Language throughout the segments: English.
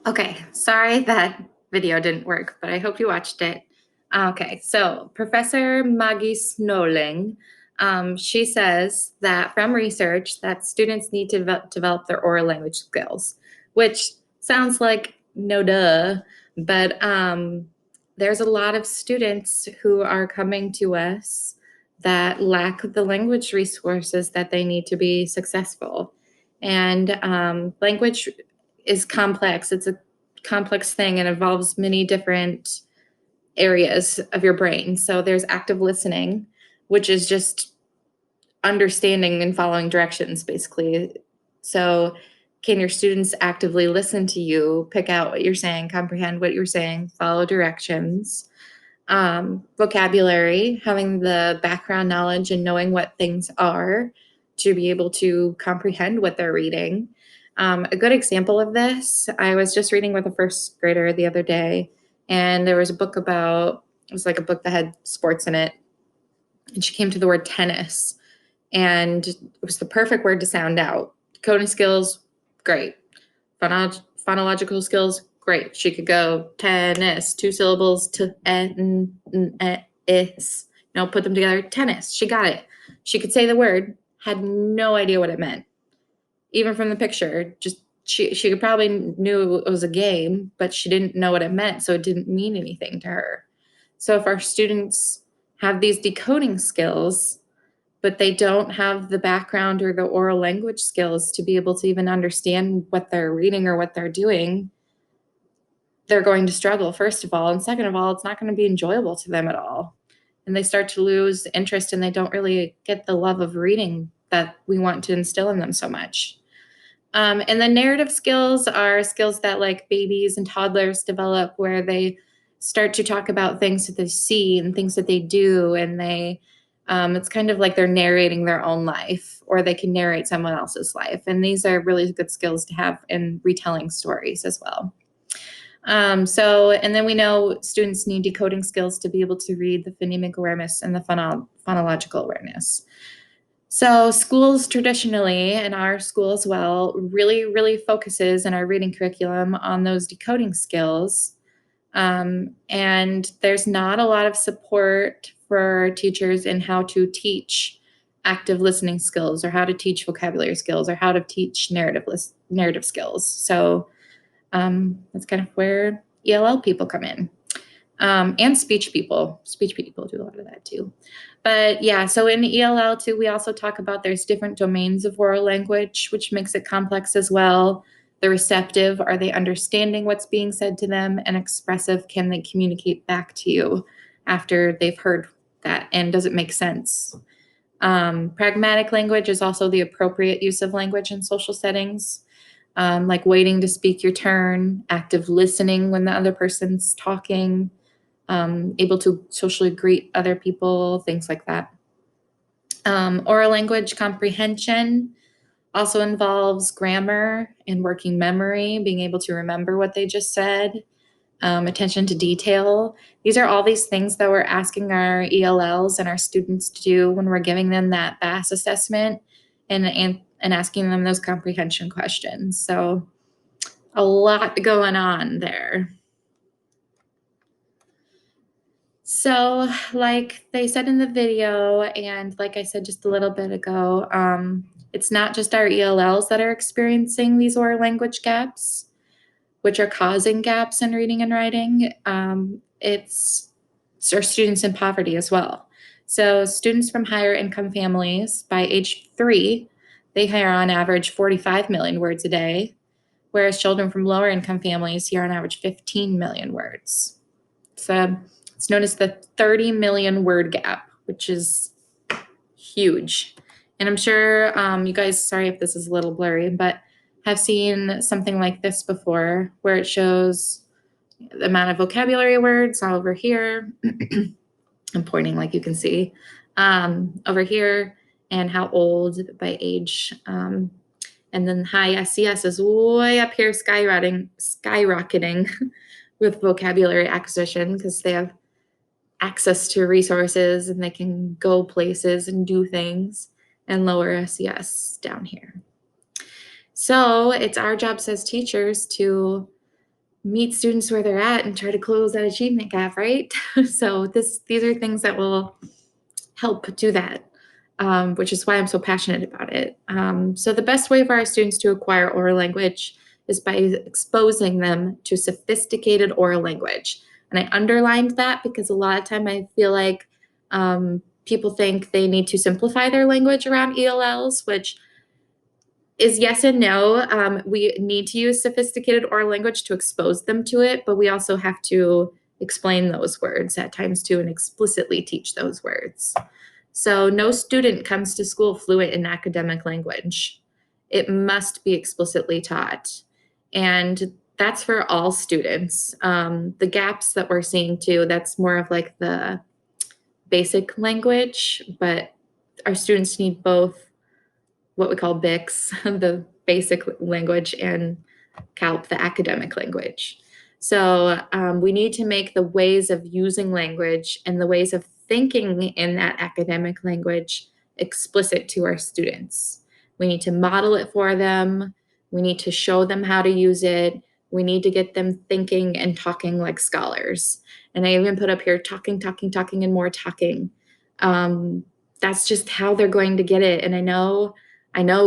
Okay, sorry that video didn't work, but I hope you watched it. Okay, so Professor Maggie Snowling, she says that from research that students need to develop their oral language skills, which sounds like no duh, but there's a lot of students who are coming to us that lack the language resources that they need to be successful. And language is complex. It's a complex thing and involves many different areas of your brain. So there's active listening, which is just understanding and following directions, basically. So can your students actively listen to you, pick out what you're saying, comprehend what you're saying, follow directions? Vocabulary, having the background knowledge and knowing what things are to be able to comprehend what they're reading. A good example of this, I was just reading with a first grader the other day, and there was a book about, it was like a book that had sports in it, and she came to the word tennis, and it was the perfect word to sound out. Coding skills, great. Phonological skills, great. She could go tennis, 2 syllables to is. Put them together, tennis. She got it. She could say the word, had no idea what it meant. Even from the picture, just she could probably knew it was a game, but she didn't know what it meant, so it didn't mean anything to her. So if our students have these decoding skills, but they don't have the background or the oral language skills to be able to even understand what they're reading or what they're doing, they're going to struggle, first of all. And second of all, it's not going to be enjoyable to them at all. And they start to lose interest and they don't really get the love of reading that we want to instill in them so much. And then narrative skills are skills that like babies and toddlers develop, where they start to talk about things that they see and things that they do, and it's kind of like they're narrating their own life, or they can narrate someone else's life. And these are really good skills to have in retelling stories as well. And then we know students need decoding skills to be able to read the phonemic awareness and the phonological awareness. So schools traditionally, and our school as well, really focuses in our reading curriculum on those decoding skills. And there's not a lot of support for teachers in how to teach active listening skills, or how to teach vocabulary skills, or how to teach narrative skills. So that's kind of where ELL people come in. And speech people. Speech people do a lot of that too. But yeah, so in ELL too, we also talk about there's different domains of oral language, which makes it complex as well. The receptive, are they understanding what's being said to them? And expressive, can they communicate back to you after they've heard that? And does it make sense? Pragmatic language is also the appropriate use of language in social settings, like waiting to speak your turn, active listening when the other person's talking, able to socially greet other people, things like that. Oral language comprehension also involves grammar and working memory, being able to remember what they just said, attention to detail. These are all these things that we're asking our ELLs and our students to do when we're giving them that BAS assessment and asking them those comprehension questions. So a lot going on there. So like they said in the video, and like I said just a little bit ago, it's not just our ELLs that are experiencing these oral language gaps, which are causing gaps in reading and writing. It's our students in poverty as well. So students from higher income families by age 3, they hear on average 45 million words a day, whereas children from lower income families hear on average 15 million words. So it's known as the 30 million word gap, which is huge. And I'm sure you guys, sorry if this is a little blurry, but have seen something like this before, where it shows the amount of vocabulary words over here. I'm pointing like you can see over here, and how old by age. And then high SES is way up here, skyrocketing with vocabulary acquisition, because they have access to resources and they can go places and do things, and lower SES down here. So it's our jobs as teachers to meet students where they're at and try to close that achievement gap, right? So these are things that will help do that, which is why I'm so passionate about it. So the best way for our students to acquire oral language is by exposing them to sophisticated oral language. And I underlined that because a lot of time I feel like people think they need to simplify their language around ELLs, which is yes and no. We need to use sophisticated oral language to expose them to it, but we also have to explain those words at times too and explicitly teach those words. So no student comes to school fluent in academic language. It must be explicitly taught. And that's for all students. The gaps that we're seeing too, that's more of like the basic language, but our students need both what we call BICS, the basic language, and CALP, the academic language. So we need to make the ways of using language and the ways of thinking in that academic language explicit to our students. We need to model it for them. We need to show them how to use it. We need to get them thinking and talking like scholars. And I even put up here talking, talking, talking, and more talking. That's just how they're going to get it. And I know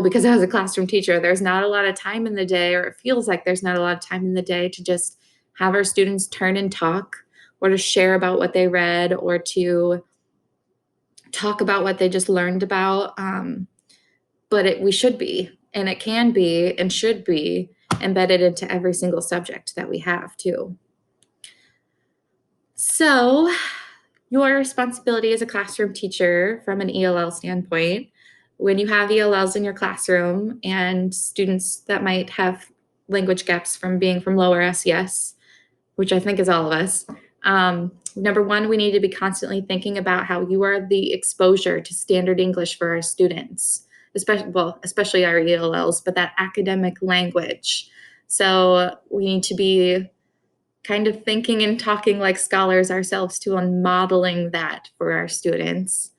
because I was a classroom teacher, there's not a lot of time in the day, or it feels like there's not a lot of time in the day to just have our students turn and talk, or to share about what they read, or to talk about what they just learned about. But we should be, and it can be, and should be embedded into every single subject that we have too. So your responsibility as a classroom teacher from an ELL standpoint, when you have ELLs in your classroom and students that might have language gaps from being from lower SES, which I think is all of us, number one, we need to be constantly thinking about how you are the exposure to standard English for our students, especially our ELLs, but that academic language. So we need to be kind of thinking and talking like scholars ourselves too, on modeling that for our students.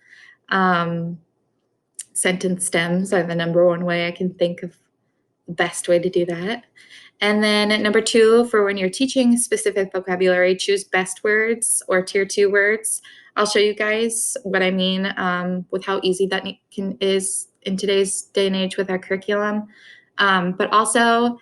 Sentence stems are the number one way I can think of the best way to do that. And then number two, for when you're teaching specific vocabulary, choose best words or tier 2 words. I'll show you guys what I mean with how easy that is in today's day and age with our curriculum. But also,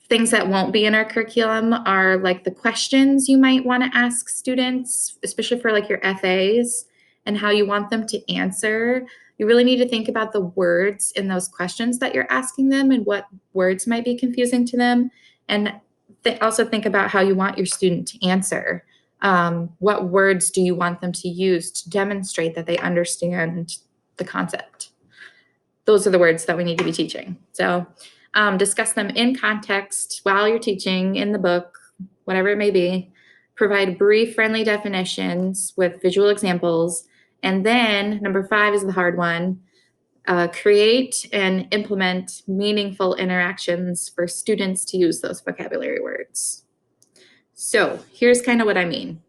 things that won't be in our curriculum are like the questions you might want to ask students, especially for like your FAs, and how you want them to answer. You really need to think about the words in those questions that you're asking them and what words might be confusing to them. And also think about how you want your student to answer. What words do you want them to use to demonstrate that they understand the concept? Those are the words that we need to be teaching. So discuss them in context while you're teaching, in the book, whatever it may be. Provide brief, friendly definitions with visual examples. And then number 5 is the hard one. Create and implement meaningful interactions for students to use those vocabulary words. So here's kind of what I mean.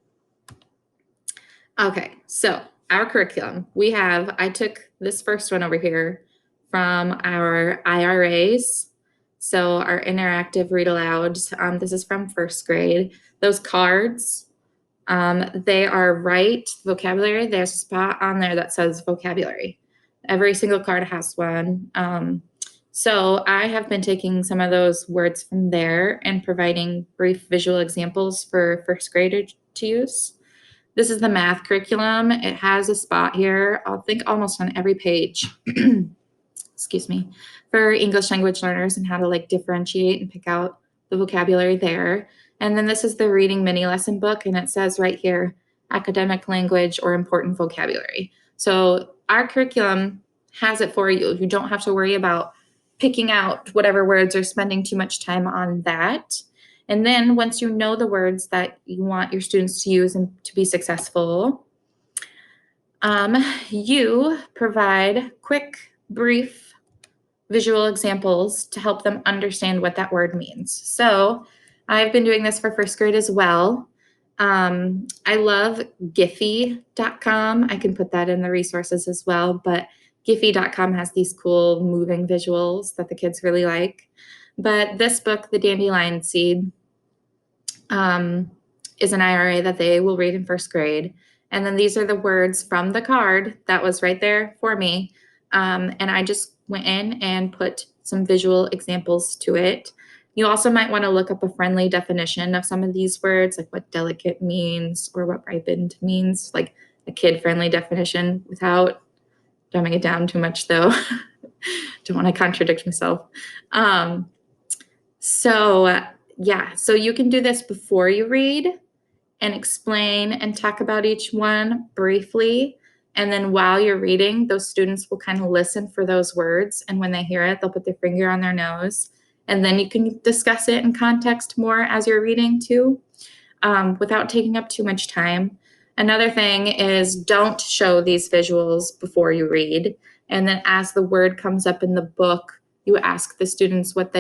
Okay, so our curriculum, I took this first one over here from our IRAs. So our interactive read alouds, this is from first grade. Those cards, they are right vocabulary. There's a spot on there that says vocabulary. Every single card has one. So I have been taking some of those words from there and providing brief visual examples for first graders to use. This is the math curriculum. It has a spot here, I think almost on every page, excuse me, for English language learners and how to like differentiate and pick out the vocabulary there. And then this is the reading mini lesson book, and it says right here, academic language or important vocabulary. So our curriculum has it for you. You don't have to worry about picking out whatever words or spending too much time on that. And then once you know the words that you want your students to use and to be successful, you provide quick, brief visual examples to help them understand what that word means. So I've been doing this for first grade as well. I love Giphy.com. I can put that in the resources as well, but Giphy.com has these cool moving visuals that the kids really like. But this book, The Dandelion Seed, is an IRA that they will read in first grade. And then these are the words from the card that was right there for me. And I just went in and put some visual examples to it. You also might want to look up a friendly definition of some of these words, like what delicate means or what ripened means, like a kid-friendly definition without dumbing it down too much, though. Don't want to contradict myself. So you can do this before you read and explain and talk about each one briefly. And then while you're reading, those students will kind of listen for those words. And when they hear it, they'll put their finger on their nose. And then you can discuss it in context more as you're reading too, without taking up too much time. Another thing is don't show these visuals before you read. And then as the word comes up in the book, you ask the students if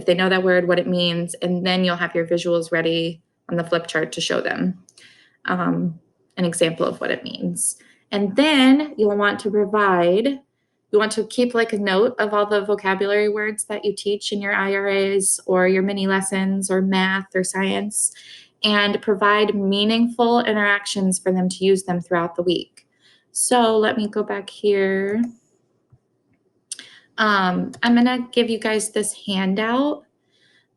they know that word, what it means, and then you'll have your visuals ready on the flip chart to show them an example of what it means. And then you'll want to keep like a note of all the vocabulary words that you teach in your IRAs or your mini lessons or math or science, and provide meaningful interactions for them to use them throughout the week. So let me go back here. I'm gonna give you guys this handout,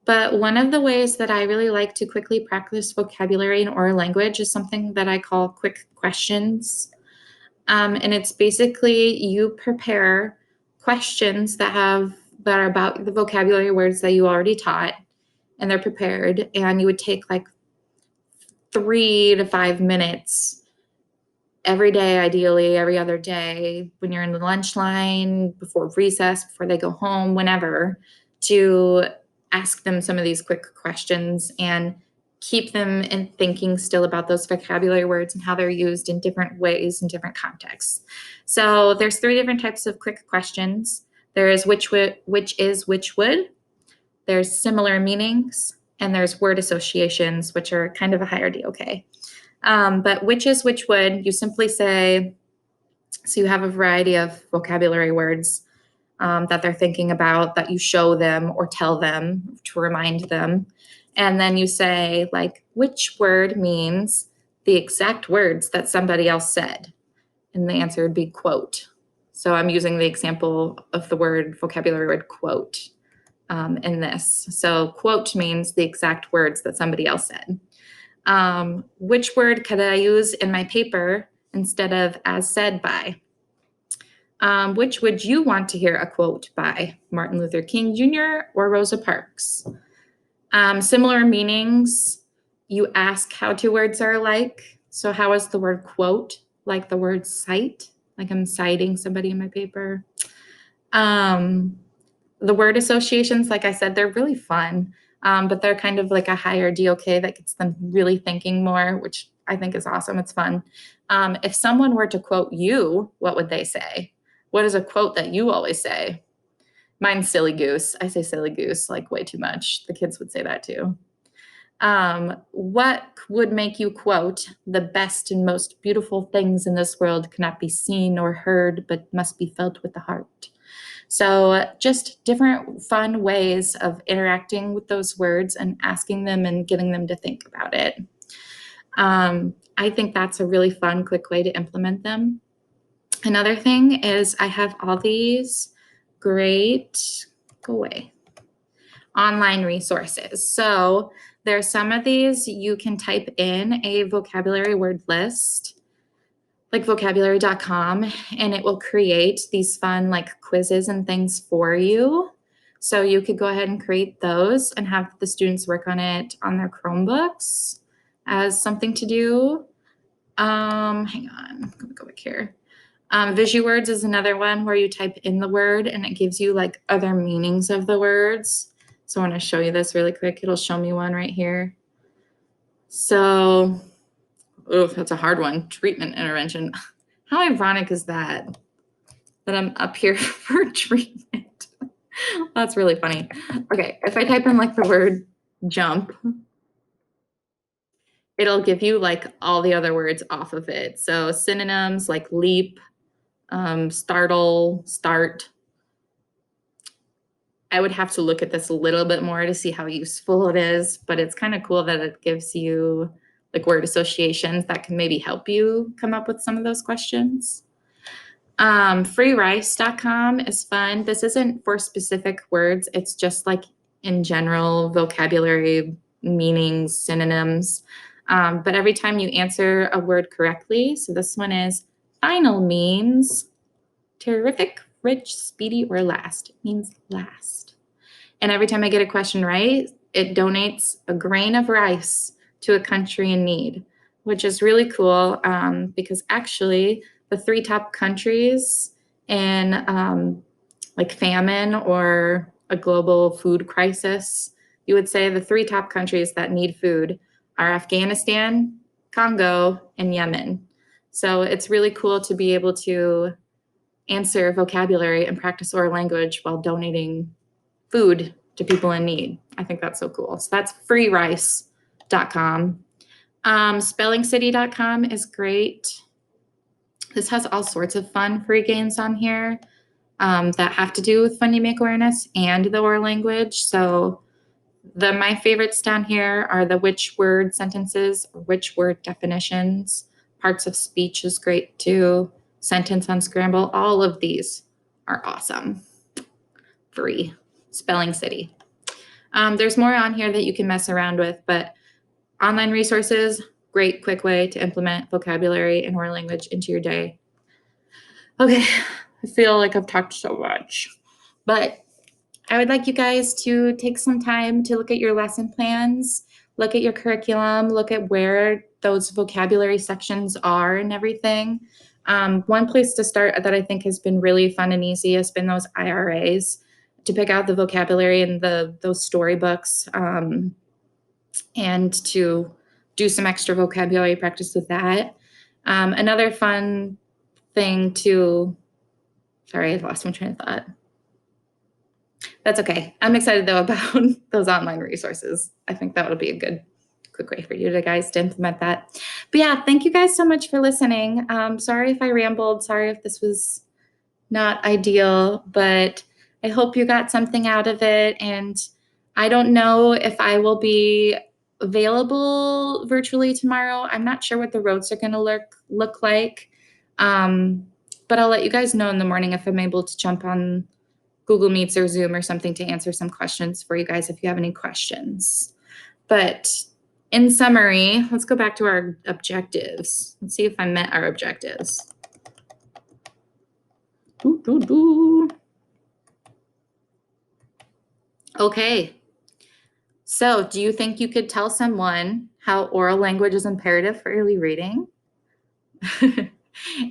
but one of the ways that I really like to quickly practice vocabulary and oral language is something that I call quick questions. And it's basically you prepare questions that are about the vocabulary words that you already taught, and they're prepared, and you would take like 3 to 5 minutes every day, ideally every other day, when you're in the lunch line, before recess, before they go home, whenever, to ask them some of these quick questions and keep them in thinking still about those vocabulary words and how they're used in different ways in different contexts. So there's 3 different types of quick questions. There is which is which would, there's similar meanings, and there's word associations, which are kind of a higher DOK. But which is which would, you simply say, so you have a variety of vocabulary words that they're thinking about, that you show them or tell them to remind them. And then you say, like, which word means the exact words that somebody else said? And the answer would be quote. So I'm using the example of the vocabulary word quote in this. So quote means the exact words that somebody else said. Which word could I use in my paper instead of as said by? Which would you want to hear a quote by? Martin Luther King Jr. or Rosa Parks? Similar meanings, you ask how 2 words are alike. So how is the word quote like the word cite? Like I'm citing somebody in my paper. The word associations, like I said, they're really fun, but they're kind of like a higher DOK that gets them really thinking more, which I think is awesome. It's fun. If someone were to quote you, what would they say? What is a quote that you always say? Mine's silly goose. I say silly goose like way too much. The kids would say that too. What would make you quote, the best and most beautiful things in this world cannot be seen or heard, but must be felt with the heart? So just different fun ways of interacting with those words and asking them and getting them to think about it. I think that's a really fun, quick way to implement them. Another thing is I have all these great, go away, online resources. So there's some of these you can type in a vocabulary word list, like vocabulary.com, and it will create these fun like quizzes and things for you. So you could go ahead and create those and have the students work on it on their Chromebooks as something to do. Hang on, I'm gonna go back here. VisuWords is another one where you type in the word and it gives you like other meanings of the words. So I want to show you this really quick. It'll show me one right here. So, oh, that's a hard one. Treatment intervention. How ironic is that? That I'm up here for treatment. That's really funny. Okay, if I type in like the word jump, it'll give you like all the other words off of it. So synonyms like leap, startle, start. I would have to look at this a little bit more to see how useful it is, but it's kind of cool that it gives you like word associations that can maybe help you come up with some of those questions. Freerice.com is fun. This isn't for specific words. It's just like in general vocabulary, meanings, synonyms. But every time you answer a word correctly, so this one is final means terrific, rich, speedy, or last. It means last. And every time I get a question right, it donates a grain of rice to a country in need, which is really cool because actually the 3 top countries in like famine or a global food crisis, you would say the 3 top countries that need food are Afghanistan, Congo, and Yemen. So it's really cool to be able to answer vocabulary and practice oral language while donating food to people in need. I think that's so cool. So that's freerice.com. Spellingcity.com is great. This has all sorts of fun free games on here that have to do with phonemic awareness and the oral language. So my favorites down here are the which word sentences, or which word definitions. Parts of speech is great too. Sentence unscramble. All of these are awesome. Free. Spelling City. There's more on here that you can mess around with, but online resources, great quick way to implement vocabulary and oral language into your day. Okay, I feel like I've talked so much, but I would like you guys to take some time to look at your lesson plans, look at your curriculum, look at where those vocabulary sections are and everything. One place to start that I think has been really fun and easy has been those IRAs to pick out the vocabulary in those storybooks and to do some extra vocabulary practice with that. Another fun thing sorry, I've lost my train of thought. That's okay. I'm excited though about those online resources. I think that would be a good quick way for you guys to implement that. But yeah, thank you guys so much for listening. Sorry if I rambled. Sorry if this was not ideal, but I hope you got something out of it. And I don't know if I will be available virtually tomorrow. I'm not sure what the roads are going to look like. But I'll let you guys know in the morning if I'm able to jump on Google Meets or Zoom or something to answer some questions for you guys if you have any questions. But in summary, let's go back to our objectives. Let's see if I met our objectives. Okay. So do you think you could tell someone how oral language is imperative for early reading?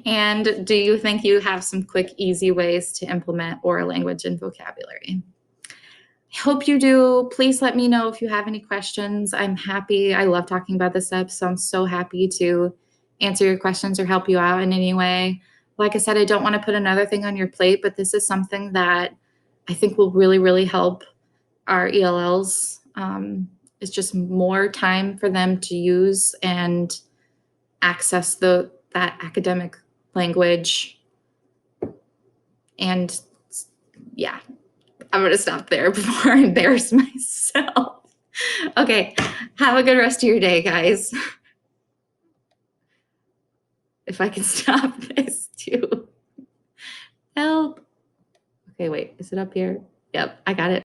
And do you think you have some quick, easy ways to implement oral language and vocabulary? I hope you do. Please let me know if you have any questions. I'm happy. I love talking about this stuff, so I'm so happy to answer your questions or help you out in any way. Like I said, I don't want to put another thing on your plate, but this is something that I think will really, really help our ELLs. It's just more time for them to use and access that academic language. And yeah, I'm going to stop there before I embarrass myself. Okay, have a good rest of your day, guys. If I can stop this too. Help. Okay, wait, is it up here? Yep, I got it.